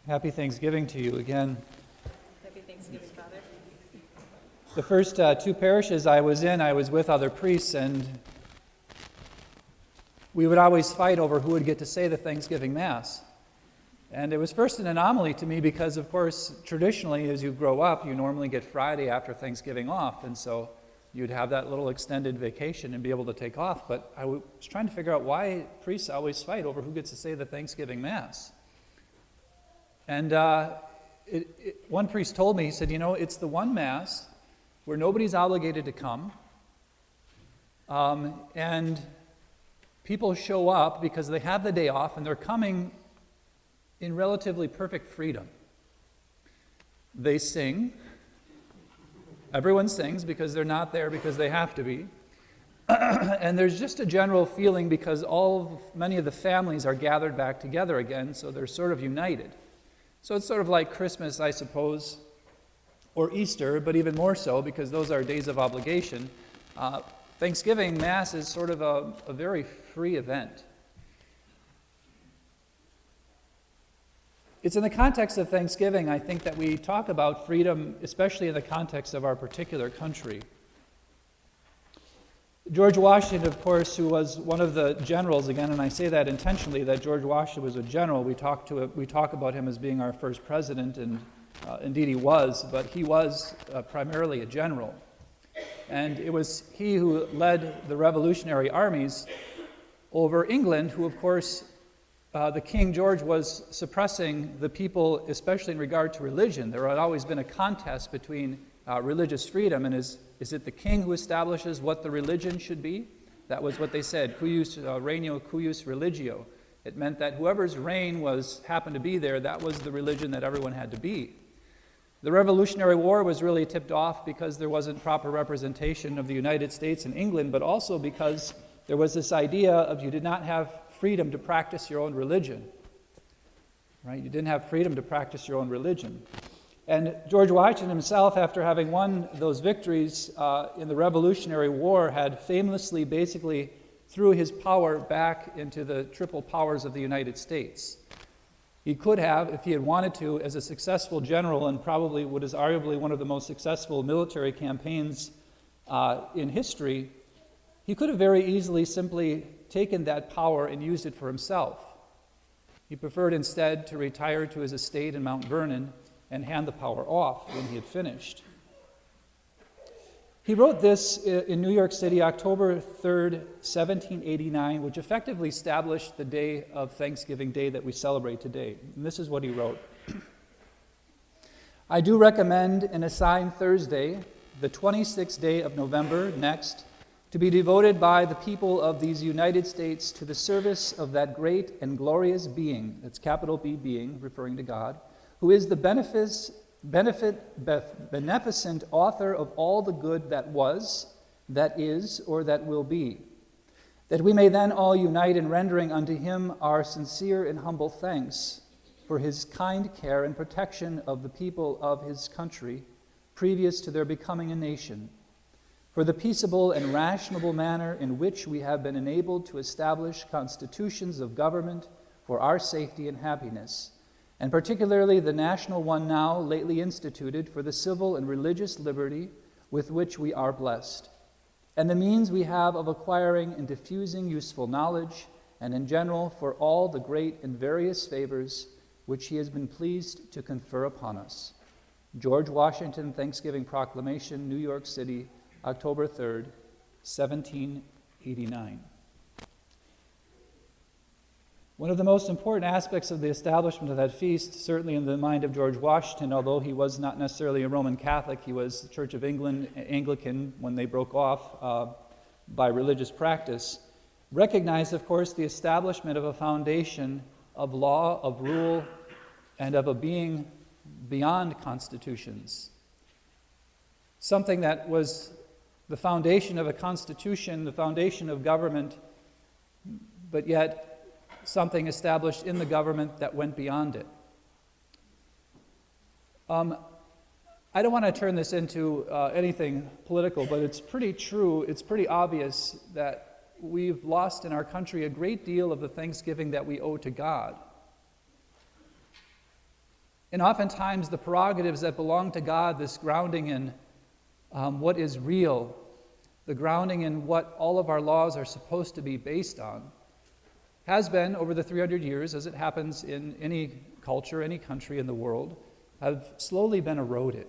Happy Thanksgiving to you again. Happy Thanksgiving, Father. The first two parishes I was in, I was with other priests, and we would always fight over who would get to say the Thanksgiving Mass. And it was first an anomaly to me because, of course, traditionally, as you grow up, you normally get Friday after Thanksgiving off, and so you'd have that little extended vacation and be able to take off. But I was trying to figure out why priests always fight over who gets to say the Thanksgiving Mass. And one priest told me, he said, it's the one Mass where nobody's obligated to come, and people show up because they have the day off, and they're coming in relatively perfect freedom. They sing. Everyone sings because they're not there because they have to be. And there's just a general feeling because many of the families are gathered back together again, so they're sort of united. So it's sort of like Christmas, I suppose, or Easter, but even more so because those are days of obligation. Thanksgiving Mass is sort of a very free event. It's in the context of Thanksgiving, I think, that we talk about freedom, especially in the context of our particular country. George Washington, of course, who was one of the generals, again, and I say that intentionally, that George Washington was a general. We talk about him as being our first president, and indeed he was, but he was primarily a general. And it was he who led the revolutionary armies over England, who, of course, the King George was suppressing the people, especially in regard to religion. There had always been a contest between religious freedom, and is it the king who establishes what the religion should be? That was what they said, cuius regnio, cuius religio. It meant that whoever's reign happened to be there, that was the religion that everyone had to be. The Revolutionary War was really tipped off because there wasn't proper representation of the United States and England, but also because there was this idea of you did not have freedom to practice your own religion. Right? You didn't have freedom to practice your own religion. And George Washington himself, after having won those victories in the Revolutionary War, had famously basically threw his power back into the triple powers of the United States. He could have, if he had wanted to, as a successful general, and probably what is arguably one of the most successful military campaigns in history, he could have very easily simply taken that power and used it for himself. He preferred instead to retire to his estate in Mount Vernon and hand the power off when he had finished. He wrote this in New York City, October 3rd, 1789, which effectively established the day of Thanksgiving Day that we celebrate today. And this is what he wrote. I do recommend and assign Thursday, the 26th day of November next, to be devoted by the people of these United States to the service of that great and glorious being, that's capital B being, referring to God, who is the beneficent author of all the good that was, that is, or that will be, that we may then all unite in rendering unto him our sincere and humble thanks for his kind care and protection of the people of his country previous to their becoming a nation, for the peaceable and rational manner in which we have been enabled to establish constitutions of government for our safety and happiness, and particularly the national one now lately instituted for the civil and religious liberty with which we are blessed, and the means we have of acquiring and diffusing useful knowledge, and in general for all the great and various favors which he has been pleased to confer upon us. George Washington Thanksgiving Proclamation, New York City, October 3rd, 1789. One of the most important aspects of the establishment of that feast, certainly in the mind of George Washington, although he was not necessarily a Roman Catholic, he was the Church of England, Anglican, when they broke off by religious practice, recognized, of course, the establishment of a foundation of law, of rule, and of a being beyond constitutions. Something that was the foundation of a constitution, the foundation of government, but yet something established in the government that went beyond it. I don't want to turn this into anything political, but it's pretty true, it's pretty obvious that we've lost in our country a great deal of the thanksgiving that we owe to God. And oftentimes the prerogatives that belong to God, this grounding in what is real, the grounding in what all of our laws are supposed to be based on, has been, over the 300 years, as it happens in any culture, any country in the world, have slowly been eroded.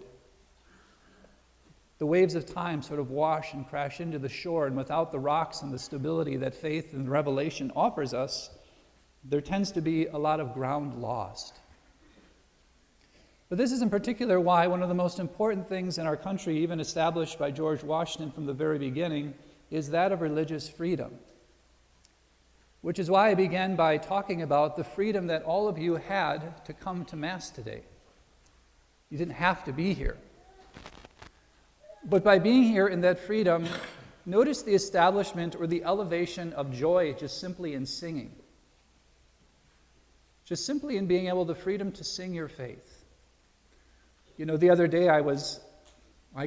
The waves of time sort of wash and crash into the shore, and without the rocks and the stability that faith and revelation offers us, there tends to be a lot of ground lost. But this is in particular why one of the most important things in our country, even established by George Washington from the very beginning, is that of religious freedom. Which is why I began by talking about the freedom that all of you had to come to Mass today. You didn't have to be here. But by being here in that freedom, notice the establishment or the elevation of joy just simply in singing. Just simply in being able the freedom to sing your faith. You know, the other day I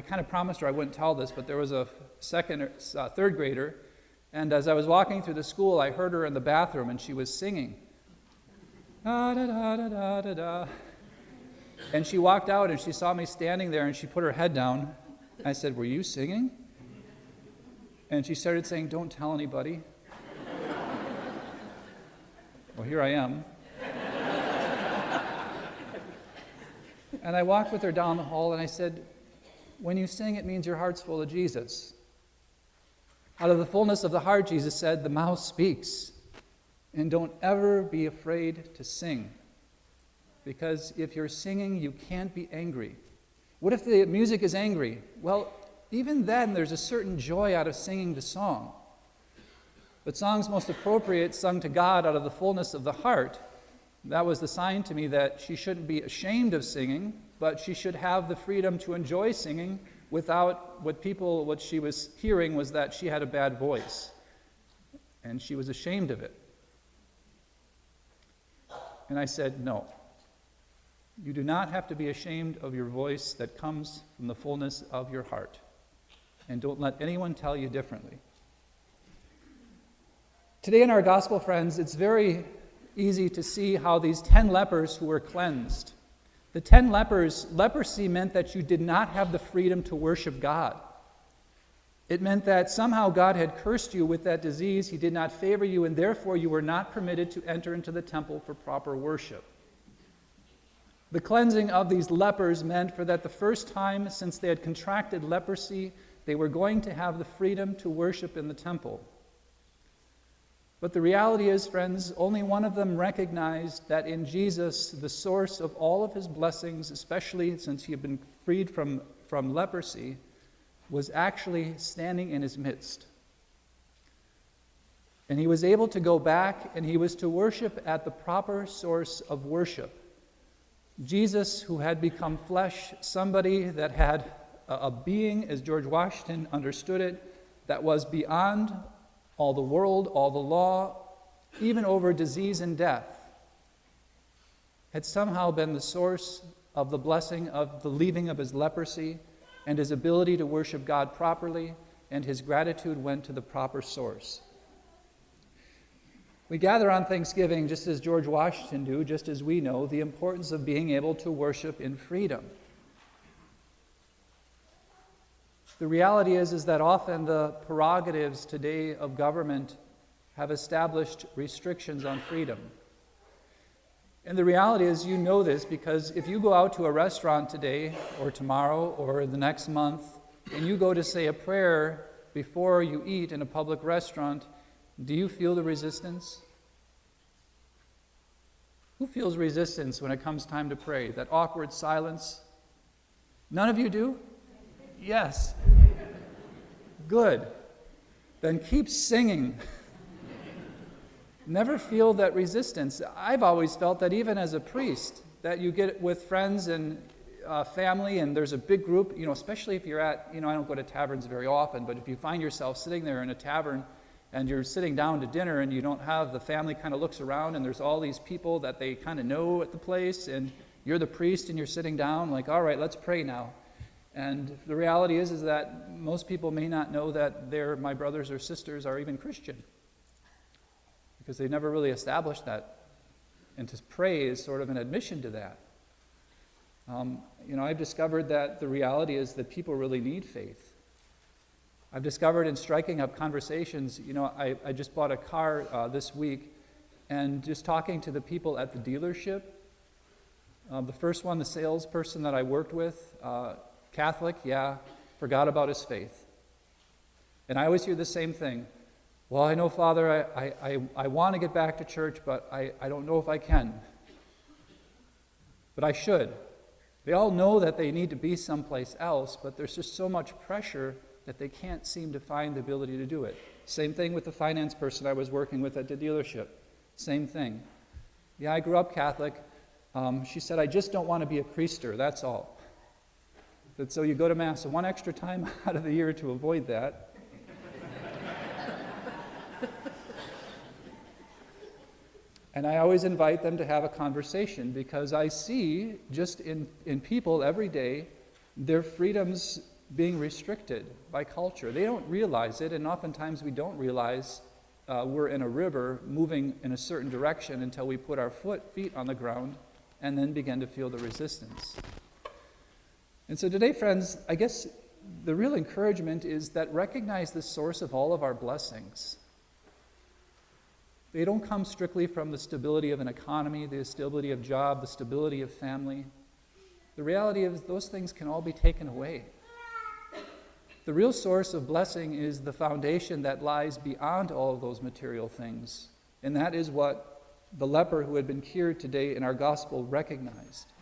kind of promised her I wouldn't tell this, but there was a third grader, and as I was walking through the school, I heard her in the bathroom, and she was singing. Da, da, da, da, da, da, da. And she walked out, and she saw me standing there, and she put her head down. I said, "Were you singing?" And she started saying, "Don't tell anybody." Well, here I am. And I walked with her down the hall, and I said, "When you sing, it means your heart's full of Jesus. Out of the fullness of the heart," Jesus said, "the mouth speaks. And don't ever be afraid to sing. Because if you're singing, you can't be angry." What if the music is angry? Well, even then, there's a certain joy out of singing the song. But songs most appropriate, sung to God out of the fullness of the heart, that was the sign to me that she shouldn't be ashamed of singing, but she should have the freedom to enjoy singing without what she was hearing was that she had a bad voice. And she was ashamed of it. And I said, "No. You do not have to be ashamed of your voice that comes from the fullness of your heart. And don't let anyone tell you differently." Today in our gospel, friends, it's very easy to see how these 10 lepers who were cleansed, the 10 lepers, leprosy meant that you did not have the freedom to worship God. It meant that somehow God had cursed you with that disease, he did not favor you, and therefore you were not permitted to enter into the temple for proper worship. The cleansing of these lepers meant for that the first time since they had contracted leprosy, they were going to have the freedom to worship in the temple. But the reality is, friends, only one of them recognized that in Jesus, the source of all of his blessings, especially since he had been freed from leprosy, was actually standing in his midst. And he was able to go back, and he was to worship at the proper source of worship. Jesus, who had become flesh, somebody that had a being, as George Washington understood it, that was beyond all the world, all the law, even over disease and death, had somehow been the source of the blessing of the leaving of his leprosy and his ability to worship God properly, and his gratitude went to the proper source. We gather on Thanksgiving just as George Washington knew, just as we know, the importance of being able to worship in freedom. The reality is that often the prerogatives today of government have established restrictions on freedom. And the reality is, you know this, because if you go out to a restaurant today or tomorrow or the next month, and you go to say a prayer before you eat in a public restaurant, do you feel the resistance? Who feels resistance when it comes time to pray? That awkward silence? None of you do? Yes. Good. Then keep singing. Never feel that resistance. I've always felt that even as a priest, that you get with friends and family, and there's a big group, especially if you're at, I don't go to taverns very often, but if you find yourself sitting there in a tavern and you're sitting down to dinner and you don't have, the family kind of looks around and there's all these people that they kind of know at the place, and you're the priest and you're sitting down like, all right, let's pray now. And the reality is that most people may not know that my brothers or sisters are even Christian, because they never really established that. And to pray is sort of an admission to that. I've discovered that the reality is that people really need faith. I've discovered in striking up conversations, I just bought a car this week, and just talking to the people at the dealership, the first one, the salesperson that I worked with, Catholic, yeah, forgot about his faith. And I always hear the same thing. Well, I know, Father, I want to get back to church, but I don't know if I can. But I should. They all know that they need to be someplace else, but there's just so much pressure that they can't seem to find the ability to do it. Same thing with the finance person I was working with at the dealership. Same thing. Yeah, I grew up Catholic. She said, I just don't want to be a priester, that's all. So you go to Mass one extra time out of the year to avoid that. And I always invite them to have a conversation, because I see just in people every day their freedoms being restricted by culture. They don't realize it, and oftentimes we don't realize we're in a river moving in a certain direction until we put our feet on the ground and then begin to feel the resistance. And so today, friends, I guess the real encouragement is that recognize the source of all of our blessings. They don't come strictly from the stability of an economy, the stability of job, the stability of family. The reality is those things can all be taken away. The real source of blessing is the foundation that lies beyond all of those material things. And that is what the leper who had been cured today in our gospel recognized.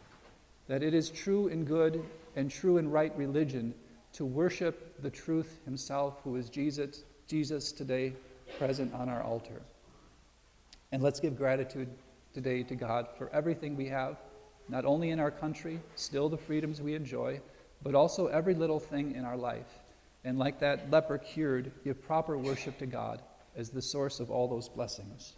That it is true and good and true and right religion to worship the truth himself, who is Jesus today present on our altar. And let's give gratitude today to God for everything we have, not only in our country, still the freedoms we enjoy, but also every little thing in our life. And like that leper cured, give proper worship to God as the source of all those blessings.